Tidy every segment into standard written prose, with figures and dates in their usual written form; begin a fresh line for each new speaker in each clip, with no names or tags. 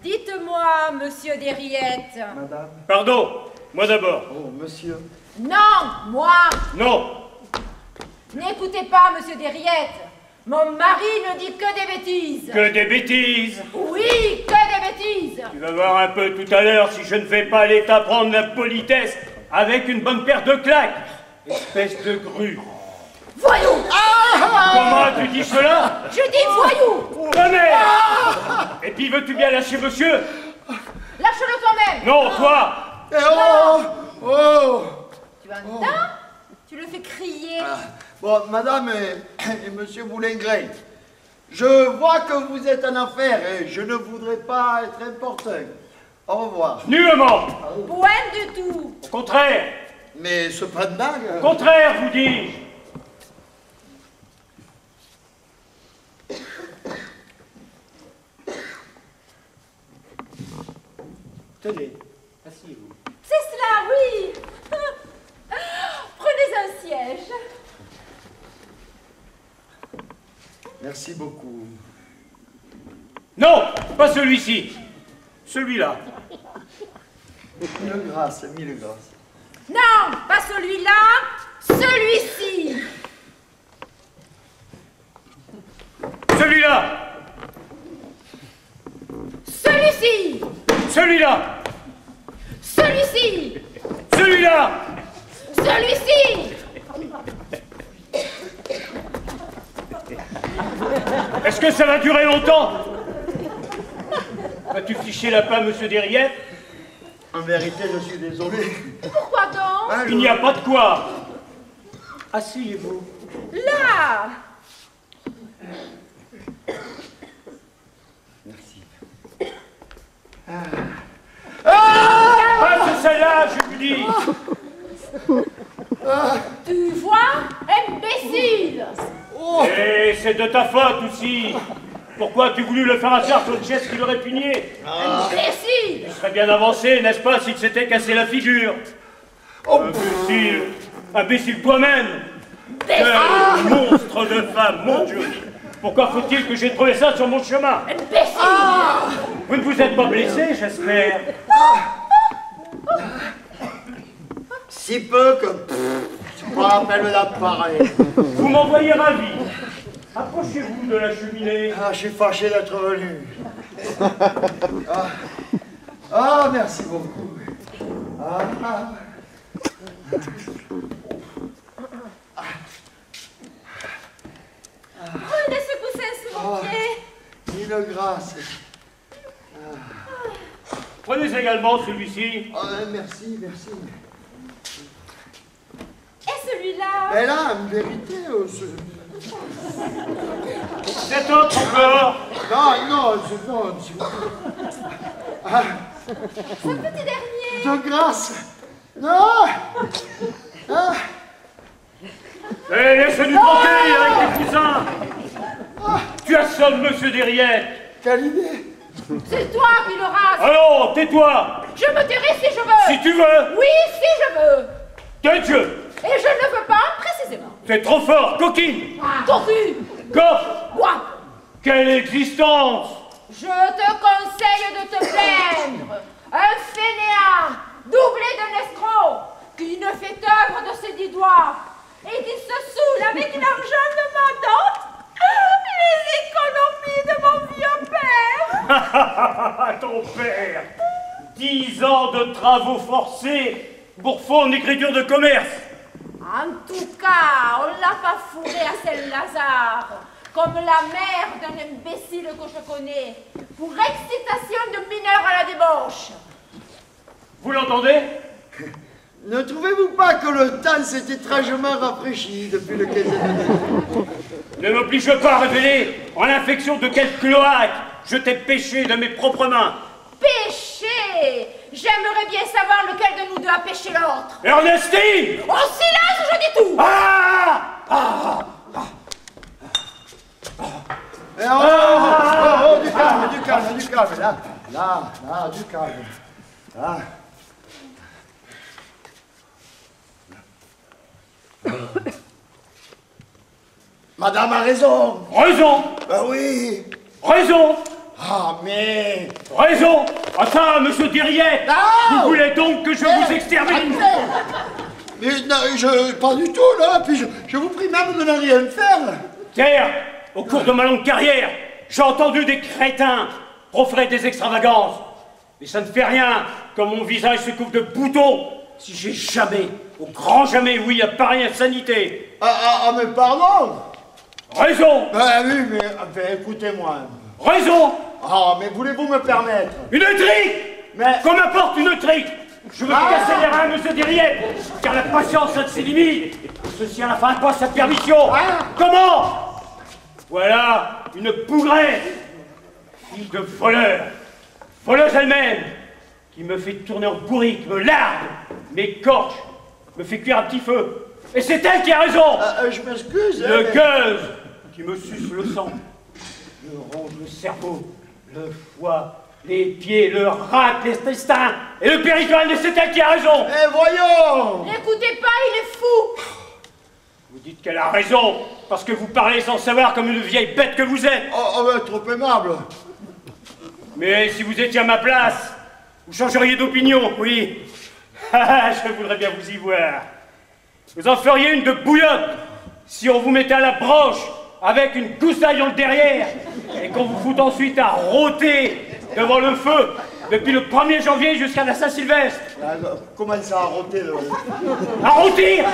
Dites-moi, monsieur Desriettes.
Madame.
Pardon, moi d'abord.
Oh, monsieur.
Non, moi.
Non.
N'écoutez pas, monsieur Desriettes. Mon mari ne dit que des bêtises.
Que des bêtises.
Oui, que des bêtises.
Tu vas voir un peu tout à l'heure si je ne vais pas aller t'apprendre la politesse avec une bonne paire de claques. Espèce de grue.
Voyou.
Comment tu dis cela?
Je dis voyou.
Ta mère. Et puis veux-tu bien lâcher monsieur?
Lâche-le toi-même.
Non, toi.
Eh oh! Oh!
Tu entends? Tu le fais crier.
Bon, madame et monsieur Boulingrin, je vois que vous êtes en affaire et je ne voudrais pas être importun. Au revoir.
Nullement.
Point du tout.
Au contraire.
Mais cependant...
Au contraire, vous dis-je. Tenez, asseyez-vous.
C'est cela, oui. Prenez un siège.
Merci beaucoup.
Non, pas celui-ci. Celui-là.
Mille grâces, mille grâces.
Non, pas celui-là, celui-ci.
Celui-là.
Celui-ci.
Celui-là.
Celui-ci.
Celui-là.
Celui-ci.
Est-ce que ça va durer longtemps? Vas-tu ficher la paix, monsieur Desriettes?
En vérité, je suis désolé.
Pourquoi donc?
Hein,
Il n'y a pas de quoi. Asseyez-vous.
Là.
Merci.
Ah, c'est celle-là, je vous dis.
Tu vois, imbécile.
Et c'est de ta faute aussi. Pourquoi as-tu voulu le faire asseoir sur une chaise qui l'aurait pigné?
Imbécile.
Tu serais bien avancé, n'est-ce pas, s'il s'était cassé la figure? Imbécile. Imbécile toi-même. Quel monstre de femme, mon Dieu. Pourquoi faut-il que j'ai trouvé ça sur mon chemin?
Imbécile.
Vous ne vous êtes pas blessé, j'espère?
Si peu que... je me rappelle l'appareil.
Vous m'envoyez ravi. Approchez-vous de la cheminée.
Ah, je suis fâché d'être venu. Ah, merci beaucoup.
Prenez ce coussin sous mon pied.
Mille grâces.
Prenez également celui-ci.
Merci, merci.
Et celui-là?
Mais là, en vérité,
Cet autre encore.
non, s'il vous plaît.
Ce petit dernier.
De grâce. Non.
Eh, laisse-nous tranquille avec tes cousins. Tu assommes monsieur Desriettes.
Quelle idée.
C'est toi qui le rase.
Allons, tais-toi.
Je me tairai si je veux.
Si tu veux.
Oui, si je veux.
Tes Dieu.
Et je ne veux pas, précisément.
T'es trop fort, coquine.
Tortue.
Goff.
Moi.
Quelle existence.
Je te conseille de te plaindre. Un fainéant, doublé d'un escroc, qui ne fait œuvre de ses 10 doigts, et qui se saoule avec l'argent de ma dot, les économies de mon vieux père.
Ton père. 10 ans de travaux forcés pour fondre l'écriture de commerce.
En tout cas, on l'a pas fourré à Saint-Lazare, comme la mère d'un imbécile que je connais, pour excitation de mineurs à la débauche.
Vous l'entendez?
Ne trouvez-vous pas que le temps s'est étrangement rafraîchi depuis le quinzaine?
Ne m'oblige pas à révéler en l'infection de quelle cloaque je t'ai pêché de mes propres mains.
Péché! J'aimerais bien savoir lequel de nous deux a péché l'autre.
Ernestine!
Au silence, je dis tout!
Du calme, là, du calme. Là. Madame a raison.
Raison!
Ben oui.
Raison!
Ah, mais...
Raison! Enfin, monsieur Diriette! Vous voulez donc que je vous extermine?
Mais non, pas du tout, là. Puis je vous prie même de ne rien faire.
Pierre, au cours de ma longue carrière, j'ai entendu des crétins proférer des extravagances. Mais ça ne fait rien, comme mon visage se couvre de boutons, si j'ai jamais, au grand jamais, oui, à pareille insanité.
Mais pardon.
Raison!
Ben oui, mais enfin, écoutez-moi.
Raison!
Ah, mais voulez-vous me permettre?
Une trique!
Mais...
Qu'on m'apporte une trique! Je veux casser les reins, monsieur Diriette, car la patience a de ses limites. Ceci à la fin pas sa permission. Comment? Voilà une bougrette, fille de voleur, voleuse elle-même, qui me fait tourner en bourrique, me largue, m'écorche, me fait cuire à petit feu. Et c'est elle qui a raison.
Je m'excuse.
Le gueuse qui me suce le sang, me ronge le cerveau, le foie, les pieds, le rate, l'intestin et le péritoine, et c'est elle qui a raison.
Eh voyons.
N'écoutez pas, il est fou.
Vous dites qu'elle a raison, parce que vous parlez sans savoir comme une vieille bête que vous êtes.
Trop aimable.
Mais si vous étiez à ma place, vous changeriez d'opinion, oui. Je voudrais bien vous y voir. Vous en feriez une de bouillotte, si on vous mettait à la broche, avec une goussaille dans le derrière, et qu'on vous fout ensuite à rôter devant le feu, depuis le 1er janvier jusqu'à la Saint-Sylvestre.
Comment ça a rôté, là?
À rôtir?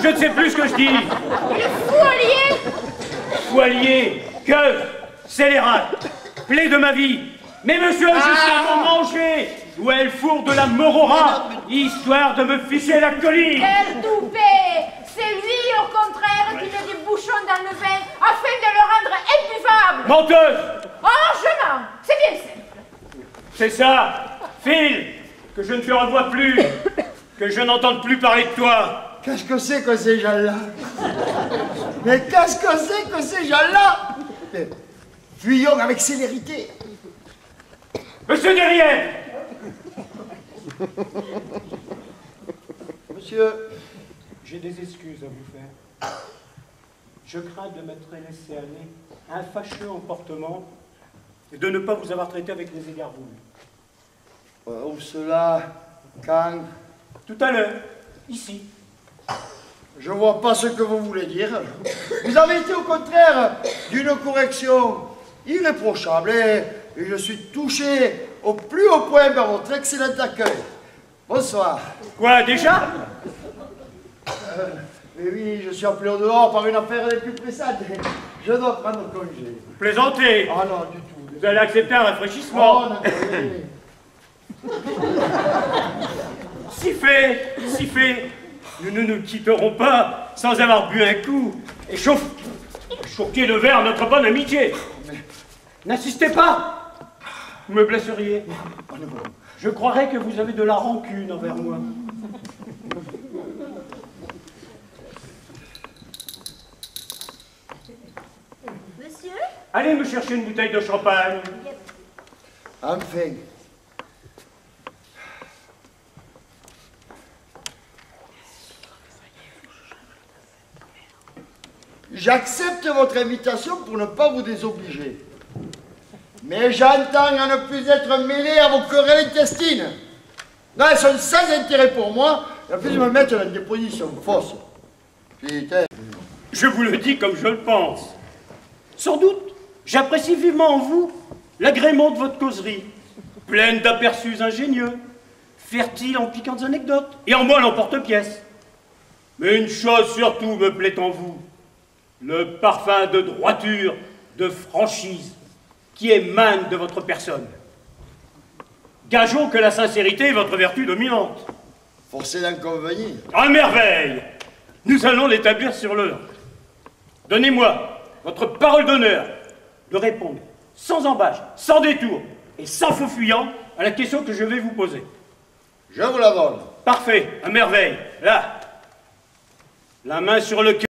Je ne sais plus ce que je dis.
Le foualier.
Foualier, gueule, scélérate, plaie de ma vie. Mais monsieur, je sais comment manger, ou elle fourre de la morora, histoire de me ficher la colline.
Quel toupet. C'est lui, au contraire, qui met des bouchons dans le vin afin de le rendre imbuvable.
Menteuse!
Oh, je mens. C'est bien simple.
C'est ça, file, que je ne te revoie plus, que je n'entende plus parler de toi.
Qu'est-ce que c'est que ces gens-là? Mais qu'est-ce que c'est que ces gens-là? Fuyons avec célérité.
Monsieur Derrière!
Monsieur,
j'ai des excuses à vous faire. Je crains de m'être laissé aller à un fâcheux emportement et de ne pas vous avoir traité avec les égards voulus.
Où cela? Quand?
Tout à l'heure, ici.
Je vois pas ce que vous voulez dire. Vous avez été au contraire d'une correction irréprochable et je suis touché au plus haut point par votre excellent accueil. Bonsoir.
Quoi, déjà?
Mais oui, je suis appelé au dehors par une affaire des plus pressantes. Je dois prendre congé.
Plaisantez?
Ah non, du tout.
Vous allez accepter un rafraîchissement?
Oh, non,
Si fait, si fait. Nous ne nous quitterons pas sans avoir bu un coup et choquer le verre notre bonne amitié. N'insistez pas, vous me blesseriez. Je croirais que vous avez de la rancune envers moi.
Monsieur?
Allez me chercher une bouteille de champagne.
enfin. J'accepte votre invitation pour ne pas vous désobliger. Mais j'entends à ne plus être mêlé à vos querelles intestines. Non, elles sont sans intérêt pour moi. Et en plus, je me mettre dans des positions fausses. Putain.
Je vous le dis comme je le pense. Sans doute, j'apprécie vivement en vous l'agrément de votre causerie, pleine d'aperçus ingénieux, fertile en piquantes anecdotes, et en moi l'emporte-pièce. Mais une chose surtout me plaît en vous, le parfum de droiture, de franchise, qui émane de votre personne. Gageons que la sincérité est votre vertu dominante.
Forcé d'en convenir.
À merveille! Nous allons l'établir sur l'heure. Donnez-moi votre parole d'honneur de répondre sans embâche, sans détour et sans faux fuyant à la question que je vais vous poser.
Je vous la donne.
Parfait, à merveille. Là, la main sur le cœur.